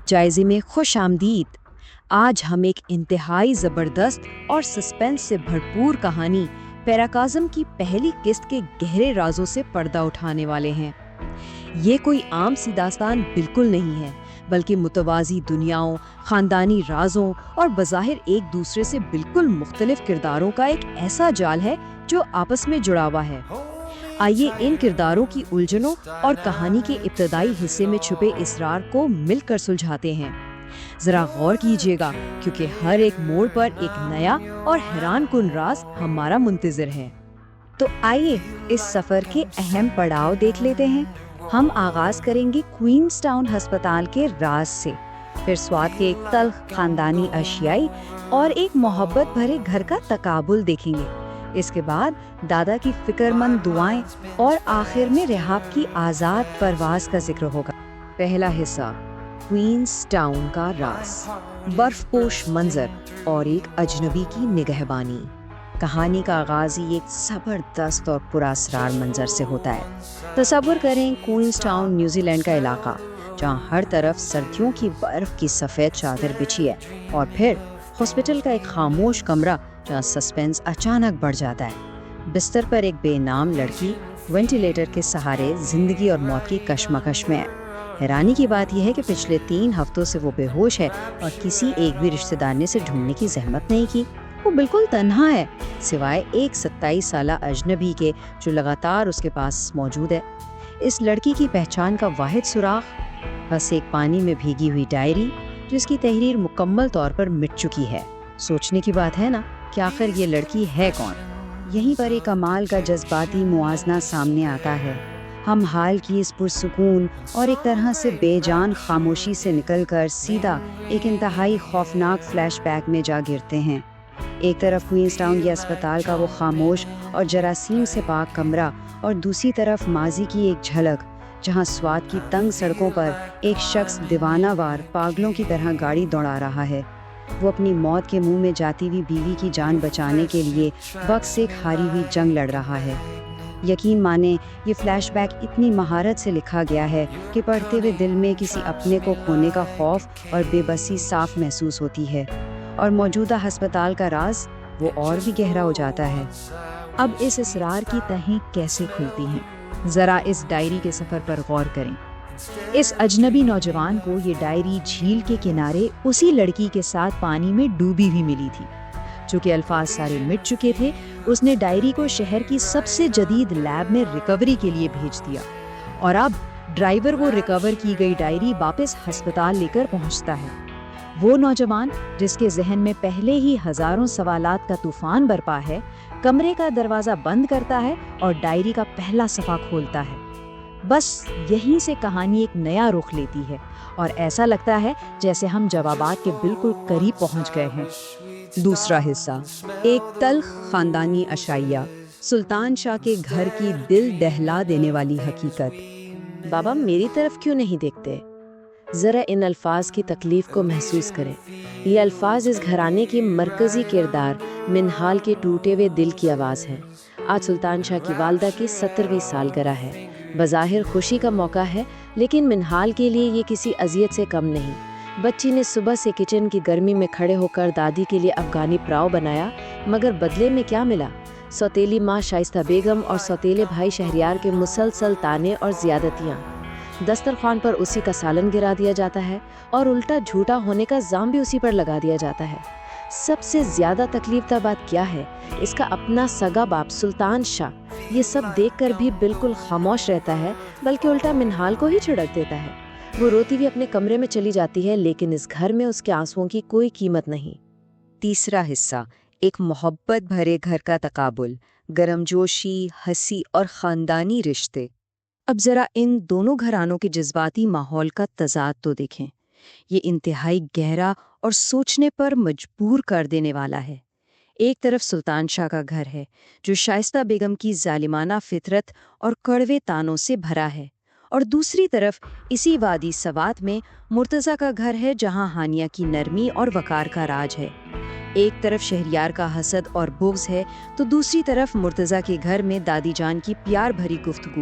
جائزے میں خوش آمدید۔ آج ہم ایک انتہائی زبردست اور سسپنس سے بھرپور کہانی پیراکازم کی پہلی قسط کے گہرے رازوں سے پردہ اٹھانے والے ہیں۔ یہ کوئی عام سی داستان بالکل نہیں ہے، بلکہ متوازی دنیاؤں، خاندانی رازوں اور بظاہر ایک دوسرے سے بالکل مختلف کرداروں کا ایک ایسا جال ہے جو آپس میں جڑا ہوا ہے۔ آئیے ان کرداروں کی الجھنوں اور کہانی کے ابتدائی حصے میں چھپے اسرار کو مل کر سلجھاتے ہیں۔ ذرا غور کیجیے گا، کیونکہ ہر ایک موڑ پر ایک نیا اور حیران کن راز ہمارا منتظر ہے۔ تو آئیے اس سفر کے اہم پڑاؤ دیکھ لیتے ہیں۔ ہم آغاز کریں گے کوئنز ٹاؤن ہسپتال کے راز سے، پھر سوات کے ایک تلخ خاندانی اشیائی اور ایک محبت بھرے گھر کا تقابل دیکھیں گے۔ اس کے بعد دادا کی فکر مند دعائیں اور آخر میں رحاب کی آزاد پرواز کا ذکر ہوگا۔ پہلا حصہ، کوئنز ٹاؤن کا راز، برف پوش منظر اور ایک اجنبی کی نگہبانی۔ کہانی کا آغاز ہی ایک زبردست اور پراسرار منظر سے ہوتا ہے۔ تصور کریں کوئنز ٹاؤن نیوزی لینڈ کا علاقہ، جہاں ہر طرف سردیوں کی برف کی سفید چادر بچھی ہے، اور پھر ہاسپٹل کا ایک خاموش کمرہ جہاں سسپینس اچانک بڑھ جاتا ہے۔ بستر پر ایک بے نام لڑکی وینٹیلیٹر کے سہارے زندگی اور موت کی کشمکش میں ہے۔ حیرانی کی بات یہ ہے کہ پچھلے 3 ہفتوں سے وہ بے ہوش ہے اور کسی ایک بھی رشتہ دار نے اسے ڈھونڈنے کی زحمت نہیں کی۔ وہ بالکل تنہا ہے، سوائے ایک 27 سالہ اجنبی کے جو لگاتار اس کے پاس موجود ہے۔ اس لڑکی کی پہچان کا واحد سراغ بس ایک پانی میں بھیگی ہوئی ڈائری، جس کی تحریر مکمل طور پر مٹ چکی ہے۔ سوچنے کی بات ہے نا کہ آخر یہ لڑکی ہے کون؟ یہیں پر ایک کمال کا جذباتی موازنہ سامنے آتا ہے۔ ہم حال کی اس پرسکون اور ایک طرح سے بے جان خاموشی سے نکل کر سیدھا ایک انتہائی خوفناک فلیش بیک میں جا گرتے ہیں۔ ایک طرف کوئنز ٹاؤن کے اسپتال کا وہ خاموش اور جراثیم سے پاک کمرہ، اور دوسری طرف ماضی کی ایک جھلک، جہاں سوات کی تنگ سڑکوں پر ایک شخص دیوانہ وار پاگلوں کی طرح گاڑی دوڑا رہا ہے۔ وہ اپنی موت کے منہ میں جاتی ہوئی بیوی کی جان بچانے کے لیے وقت سے ایک ہاری ہوئی جنگ لڑ رہا ہے۔ یقین مانیں یہ فلیش بیک اتنی مہارت سے لکھا گیا ہے کہ پڑھتے ہوئے دل میں کسی اپنے کو کھونے کا خوف اور بے بسی صاف محسوس ہوتی ہے، اور موجودہ ہسپتال کا راز وہ اور بھی گہرا ہو جاتا ہے۔ اب اس اسرار کی تہیں کیسے کھلتی ہیں؟ ذرا اس ڈائری کے سفر پر غور کریں۔ اس اجنبی نوجوان کو یہ ڈائری جھیل کے کنارے اسی لڑکی کے ساتھ پانی میں ڈوبی ہوئی ملی تھی۔ چونکہ الفاظ سارے مٹ چکے تھے، اس نے ڈائری کو شہر کی سب سے جدید لیب میں ریکوری کے لیے بھیج دیا، اور اب ڈرائیور وہ ریکور کی گئی ڈائری واپس ہسپتال لے کر پہنچتا ہے۔ وہ نوجوان جس کے ذہن میں پہلے ہی ہزاروں سوالات کا طوفان برپا ہے، کمرے کا دروازہ بند کرتا ہے اور ڈائری کا پہلا صفحہ کھولتا ہے۔ بس یہیں سے کہانی ایک نیا رخ لیتی ہے، اور ایسا لگتا ہے جیسے ہم جوابات کے بالکل قریب پہنچ گئے ہیں۔ دوسرا حصہ، ایک تلخ خاندانی اشائیہ، سلطان شاہ کے گھر کی دل دہلا دینے والی حقیقت۔ بابا میری طرف کیوں نہیں دیکھتے؟ ذرا ان الفاظ کی تکلیف کو محسوس کریں۔ یہ الفاظ اس گھرانے کی مرکزی کردار منہال کے ٹوٹے ہوئے دل کی آواز ہے۔ آج سلطان شاہ کی والدہ کی 70ویں سالگرہ ہے۔ بظاہر خوشی کا موقع ہے، لیکن منہال کے لیے یہ کسی اذیت سے کم نہیں۔ بچی نے صبح سے کچن کی گرمی میں کھڑے ہو کر دادی کے لیے افغانی پراؤ بنایا، مگر بدلے میں کیا ملا؟ سوتیلی ماں شائستہ بیگم اور سوتیلے بھائی شہریار کے مسلسل تانے اور زیادتیاں۔ دسترخوان پر اسی کا سالن گرا دیا جاتا ہے، اور الٹا جھوٹا ہونے کا الزام بھی اسی پر لگا دیا جاتا ہے۔ سب سے زیادہ تکلیف دہ بات کیا ہے؟ اس کا اپنا سگا باپ سلطان شاہ یہ سب دیکھ کر بھی بالکل خاموش رہتا ہے، بلکہ الٹا منہال کو ہی چھڑک دیتا ہے۔ وہ روتی ہوئی اپنے کمرے میں چلی جاتی ہے، لیکن اس گھر میں اس کے آنسوؤں کی کوئی قیمت نہیں۔ تیسرا حصہ، ایک محبت بھرے گھر کا تقابل، گرم جوشی، ہنسی اور خاندانی رشتے۔ اب ذرا ان دونوں گھرانوں کے جذباتی ماحول کا تضاد تو دیکھیں۔ یہ انتہائی گہرا اور سوچنے پر مجبور کر دینے والا ہے۔ ایک طرف سلطان شاہ کا گھر ہے، جو شائستہ بیگم کی ظالمانہ فطرت اور کڑوے تانوں سے بھرا ہے، اور دوسری طرف اسی وادی سوات میں مرتضیٰ کا گھر ہے، جہاں ہانیہ کی نرمی اور وقار کا راج ہے۔ ایک طرف شہریار کا حسد اور بغض ہے، تو دوسری طرف مرتضیٰ کے گھر میں دادی جان کی پیار بھری گفتگو۔